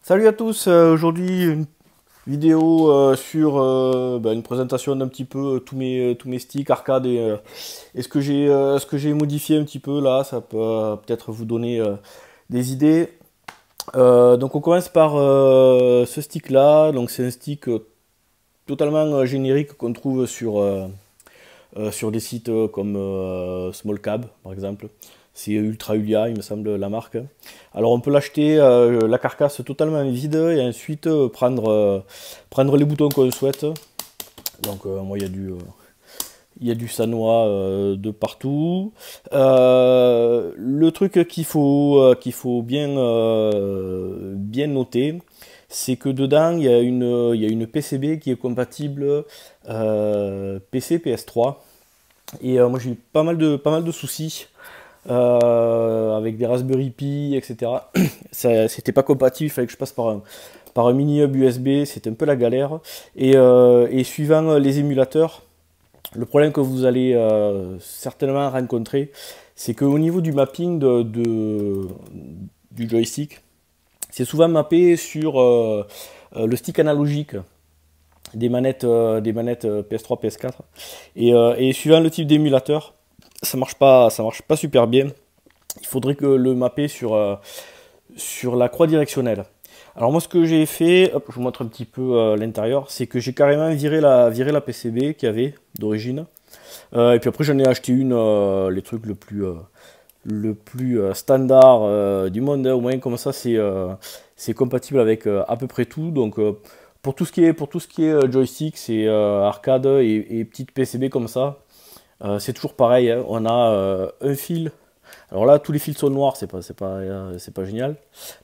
Salut à tous, aujourd'hui une vidéo sur une présentation d'un petit peu tous mes sticks arcade et ce que j'ai modifié un petit peu là, ça peut peut-être vous donner des idées. Donc on commence par ce stick là, donc c'est un stick totalement générique qu'on trouve sur des sites comme Smallcab par exemple. C'est Ultra Ulia, il me semble, la marque. Alors on peut l'acheter, la carcasse totalement vide, et ensuite prendre les boutons qu'on souhaite. Donc moi il y a du Sanois de partout. Le truc qu'il faut bien noter, c'est que dedans il y a une PCB qui est compatible PC PS3. Et moi j'ai eu pas mal de soucis avec des Raspberry Pi, etc. C'était pas compatible, il fallait que je passe par un mini hub USB, c'était un peu la galère. Et suivant les émulateurs, le problème que vous allez certainement rencontrer, c'est qu'au niveau du mapping du joystick, c'est souvent mappé sur le stick analogique des manettes PS3, PS4. Et suivant le type d'émulateur, ça marche pas super bien. Il faudrait que le mapper sur la croix directionnelle. Alors moi ce que j'ai fait, hop, je vous montre un petit peu l'intérieur, c'est que j'ai carrément viré la PCB qu'il y avait d'origine. Et puis après j'en ai acheté une, les trucs le plus standard du monde, hein. Au moins comme ça c'est compatible avec à peu près tout. Donc pour tout ce qui est joystick, c'est arcade et petite PCB comme ça. C'est toujours pareil, hein. On a un fil. Alors là, tous les fils sont noirs, c'est pas génial.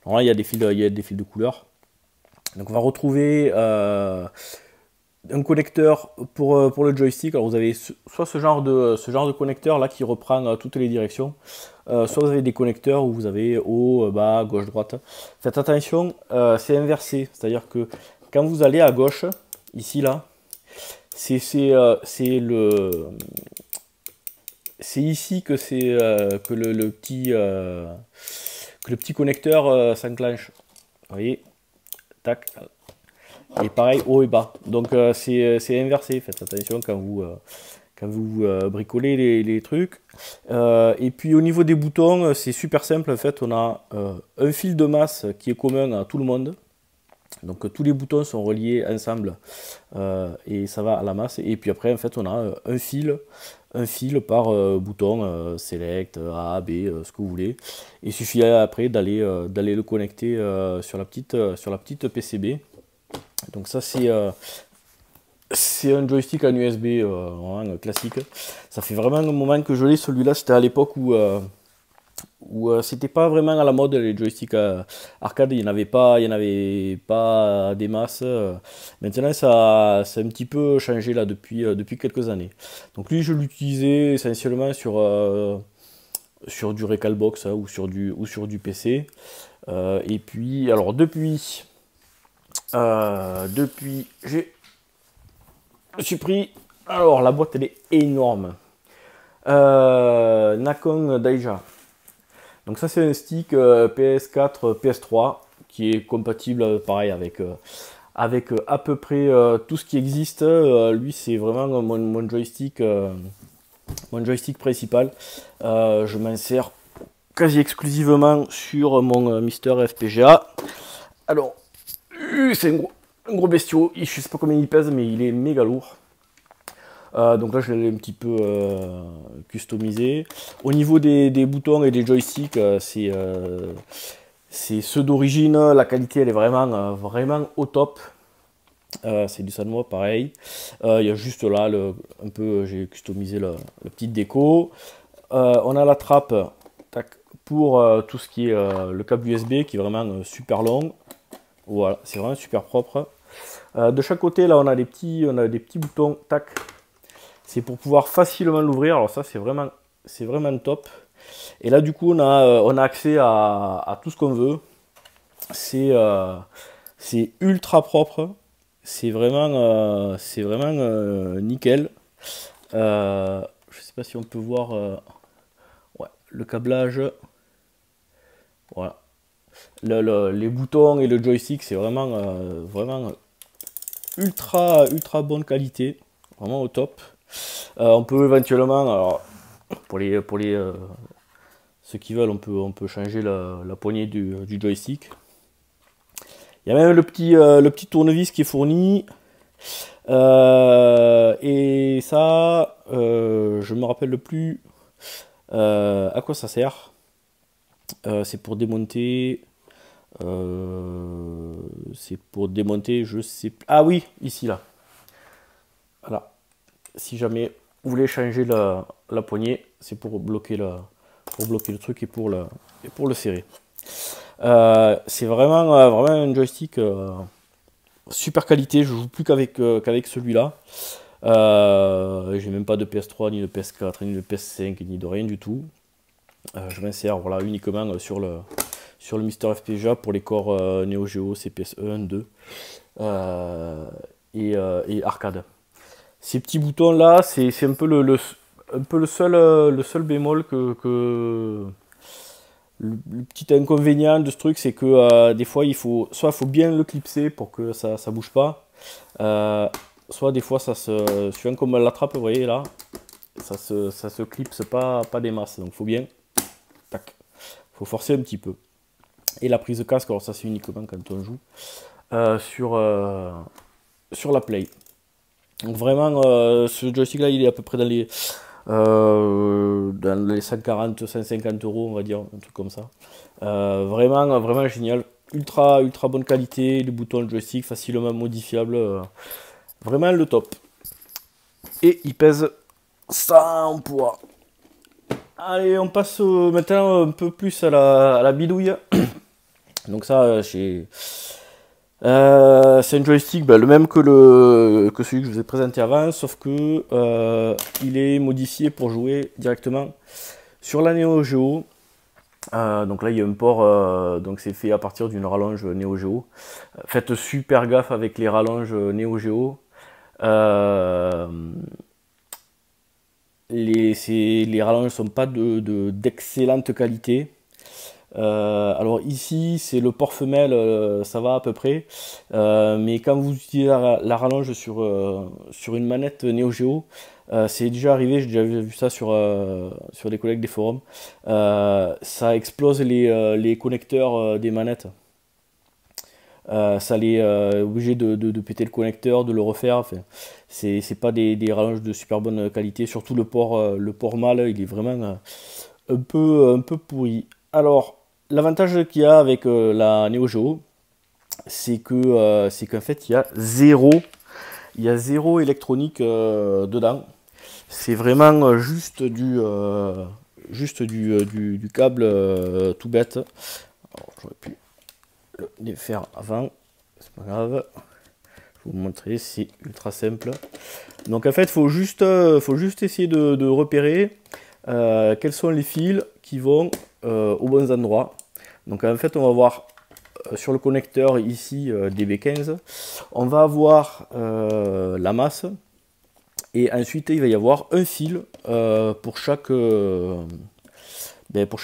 Alors là, il y a des fils de couleur. Donc on va retrouver un connecteur pour le joystick. Alors vous avez soit ce genre de connecteur là qui reprend toutes les directions, soit vous avez des connecteurs où vous avez haut, bas, gauche, droite. Faites attention, c'est inversé, c'est-à-dire que quand vous allez à gauche, ici là, c'est c'est ici que le petit connecteur s'enclenche. Vous voyez, tac. Et pareil haut et bas. Donc c'est inversé. Faites attention quand vous bricolez les trucs. Et puis au niveau des boutons, c'est super simple. En fait, on a un fil de masse qui est commun à tout le monde. Donc tous les boutons sont reliés ensemble et ça va à la masse. Et puis après, en fait, on a un fil par bouton, select, A, B, ce que vous voulez. Il suffit après d'aller le connecter sur la petite PCB. Donc ça c'est un joystick en USB vraiment classique. Ça fait vraiment un moment que je l'ai, celui-là. C'était à l'époque où c'était pas vraiment à la mode les joysticks arcade, il y en avait pas des masses. Maintenant ça a un petit peu changé là depuis quelques années. Donc lui je l'utilisais essentiellement sur du Recalbox, hein, ou sur du PC. Et puis alors depuis je suis pris, alors la boîte elle est énorme. Nakon Daija. Donc ça c'est un stick PS4, PS3 qui est compatible pareil avec à peu près tout ce qui existe. Lui c'est vraiment mon joystick principal. Je m'en sers quasi exclusivement sur mon Mister FPGA. Alors c'est un gros bestiau, je sais pas combien il pèse mais il est méga lourd. Donc là je l'ai un petit peu customisé. Au niveau des boutons et des joysticks, c'est ceux d'origine. La qualité elle est vraiment au top. C'est du Sanwa pareil. Il y a juste là un peu, j'ai customisé la petite déco. On a la trappe, tac, pour tout ce qui est le câble USB qui est vraiment super long. Voilà, c'est vraiment super propre. De chaque côté là on a des petits boutons, tac. C'est pour pouvoir facilement l'ouvrir. Alors ça c'est vraiment top. Et là du coup on a accès à tout ce qu'on veut. C'est ultra propre. C'est vraiment nickel. Je sais pas si on peut voir ouais, le câblage. Voilà. les boutons et le joystick, c'est vraiment, vraiment ultra bonne qualité, vraiment au top. On peut éventuellement, alors pour les ceux qui veulent, on peut changer la poignée du joystick. Il y a même le petit tournevis qui est fourni. Et ça, je me rappelle plus à quoi ça sert. C'est pour démonter. Je sais plus. Ah oui, ici là. Voilà. Si jamais vous voulez changer la poignée, c'est pour bloquer le truc et pour le serrer. C'est vraiment un joystick super qualité. Je joue plus qu'avec celui-là. J'ai même pas de PS3, ni de PS4, ni de PS5, ni de rien du tout. Je m'insère voilà, uniquement sur le Mister FPGA pour les corps Neo Geo, CPS 1, 2 et arcade. Ces petits boutons là, c'est un peu le seul bémol que le petit inconvénient de ce truc, c'est que des fois il faut bien le clipser pour que ça bouge pas, soit des fois suivant comme on l'attrape, vous voyez là, ça se clipse pas des masses, donc faut bien, tac, faut forcer un petit peu. Et la prise de casque, alors ça c'est uniquement quand on joue sur la Play. Donc vraiment, ce joystick là, il est à peu près dans les 140, 150 euros, on va dire, un truc comme ça. Vraiment génial, ultra bonne qualité, les boutons de joystick facilement modifiables, vraiment le top. Et il pèse 100 poids. Allez, on passe maintenant un peu plus à la bidouille. Donc ça, c'est un joystick le même que celui que je vous ai présenté avant, sauf que il est modifié pour jouer directement sur la Neo Geo. Donc là il y a un port, donc c'est fait à partir d'une rallonge Neo Geo. Faites super gaffe avec les rallonges Neo Geo. Les rallonges ne sont pas d'excellente qualité. Alors ici c'est le port femelle, ça va à peu près, mais quand vous utilisez la rallonge sur une manette Neo Geo, c'est déjà arrivé, j'ai déjà vu ça sur des collègues des forums, ça explose les connecteurs des manettes. Ça les obligé de péter le connecteur, de le refaire. Enfin, c'est pas des rallonges de super bonne qualité, surtout le port mâle, il est vraiment un peu pourri. Alors, l'avantage qu'il y a avec la Neo Geo, c'est qu'en fait, il y a zéro électronique dedans. C'est vraiment juste du câble tout bête. Alors, j'aurais pu le défaire avant, c'est pas grave. Je vais vous montrer, c'est ultra simple. Donc en fait, faut juste essayer de repérer quels sont les fils qui vont aux bons endroits. Donc en fait, on va voir sur le connecteur ici DB15, on va avoir la masse, et ensuite il va y avoir un fil pour chaque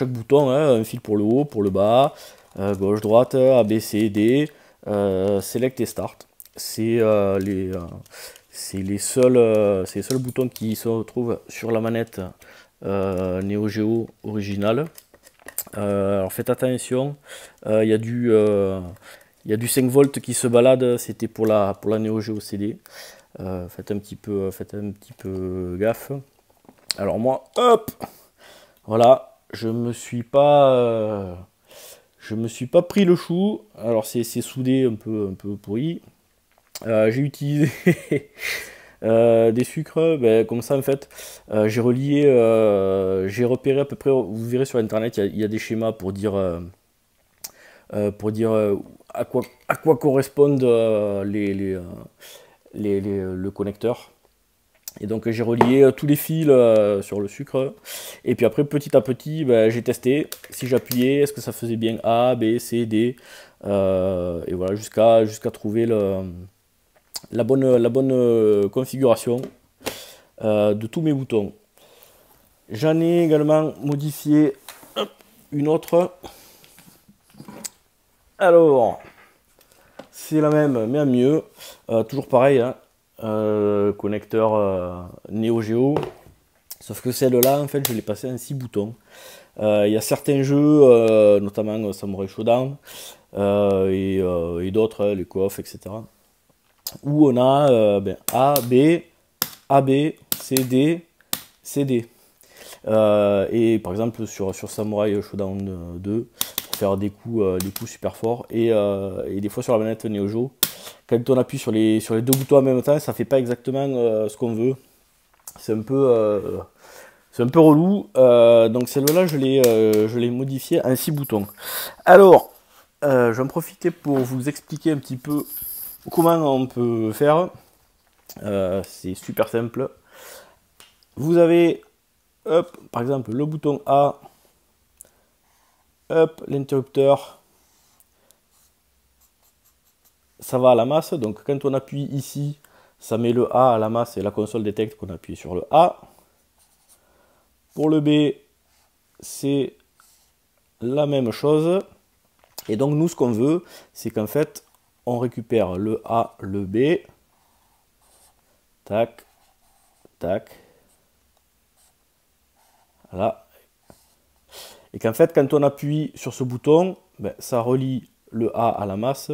bouton, hein, un fil pour le haut, pour le bas, gauche, droite, A, B, C, D, Select et Start. C'est les seuls boutons qui se retrouvent sur la manette Neo Geo originale. Alors faites attention, il y a du 5 volts qui se balade, c'était pour la Neo Geo CD. Faites un petit peu gaffe. Alors moi, hop, voilà, je me suis pas pris le chou. Alors c'est soudé un peu pourri. J'ai utilisé des sucres, comme ça en fait. J'ai relié, j'ai repéré à peu près. Vous verrez sur internet, il y a des schémas pour dire à quoi correspondent le connecteur. Et donc j'ai relié tous les fils sur le sucre, et puis après petit à petit j'ai testé si j'appuyais, est-ce que ça faisait bien A, B, C, D, et voilà jusqu'à trouver la bonne configuration de tous mes boutons. J'en ai également modifié une autre Alors, c'est la même, mais à mieux. Toujours pareil, hein. Connecteur Neo Geo. Sauf que celle-là, en fait, je l'ai passé en 6 boutons. Il y a certains jeux, notamment Samurai Shodown, et d'autres, les co-off, etc., où on a A, B, AB, CD, CD. Et par exemple sur Samurai Shodown 2, pour faire des coups super forts, et des fois sur la manette Neo Geo, quand on appuie sur les deux boutons en même temps, ça fait pas exactement ce qu'on veut. C'est un peu relou. Donc celle-là, je l'ai modifié en 6 boutons. Alors, je vais en profiter pour vous expliquer un petit peu comment on peut faire. C'est super simple. Vous avez, hop, par exemple, le bouton A, hop, l'interrupteur, ça va à la masse. Donc quand on appuie ici, ça met le A à la masse et la console détecte qu'on appuie sur le A. Pour le B, c'est la même chose. Et donc nous, ce qu'on veut, c'est qu'en fait, on récupère le A, le B. Tac, tac. Voilà. Et qu'en fait, quand on appuie sur ce bouton, ça relie le A à la masse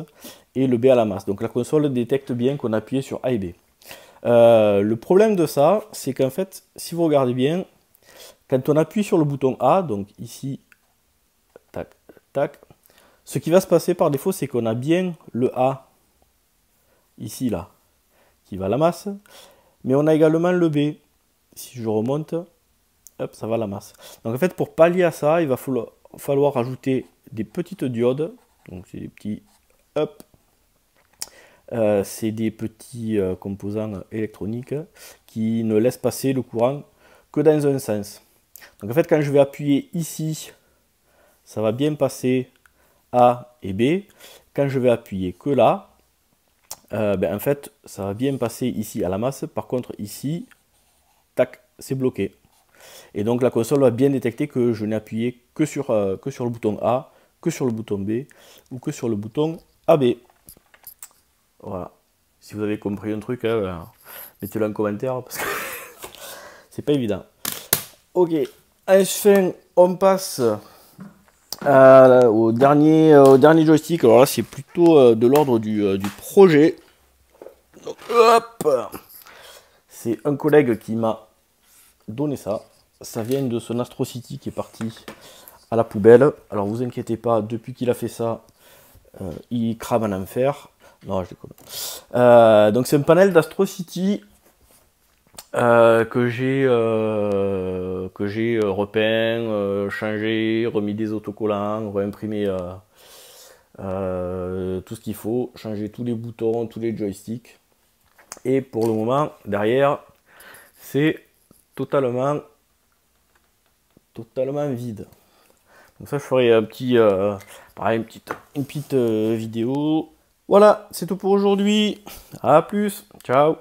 et le B à la masse. Donc la console détecte bien qu'on a appuyé sur A et B. Le problème de ça, c'est qu'en fait, si vous regardez bien, quand on appuie sur le bouton A, donc ici, tac, tac, ce qui va se passer par défaut, c'est qu'on a bien le A, ici, là, qui va à la masse, mais on a également le B. Si je remonte, hop, ça va à la masse. Donc en fait, pour pallier à ça, il va falloir rajouter des petites diodes, donc c'est des petits, hop, c'est des petits composants électroniques qui ne laissent passer le courant que dans un sens. Donc en fait, quand je vais appuyer ici, ça va bien passer A et B. Quand je vais appuyer que là, en fait, ça va bien passer ici à la masse. Par contre, ici, tac, c'est bloqué. Et donc la console va bien détecter que je n'ai appuyé que sur le bouton A, que sur le bouton B ou que sur le bouton AB. Voilà. Si vous avez compris un truc, hein, mettez-le en commentaire parce que c'est pas évident. Ok, enfin on passe au dernier joystick. Alors là c'est plutôt de l'ordre du projet. Donc, hop, c'est un collègue qui m'a donné ça. Ça vient de son Astro City qui est parti à la poubelle. Alors vous inquiétez pas, depuis qu'il a fait ça, il crame en enfer. Non, je déconne. Donc c'est un panel d'Astro City que j'ai repeint, changé, remis des autocollants, réimprimé tout ce qu'il faut, changer tous les boutons, tous les joysticks. Et pour le moment, derrière, c'est totalement vide. Donc ça, je ferai un petit, pareil, une petite vidéo. Voilà, c'est tout pour aujourd'hui. À plus, ciao.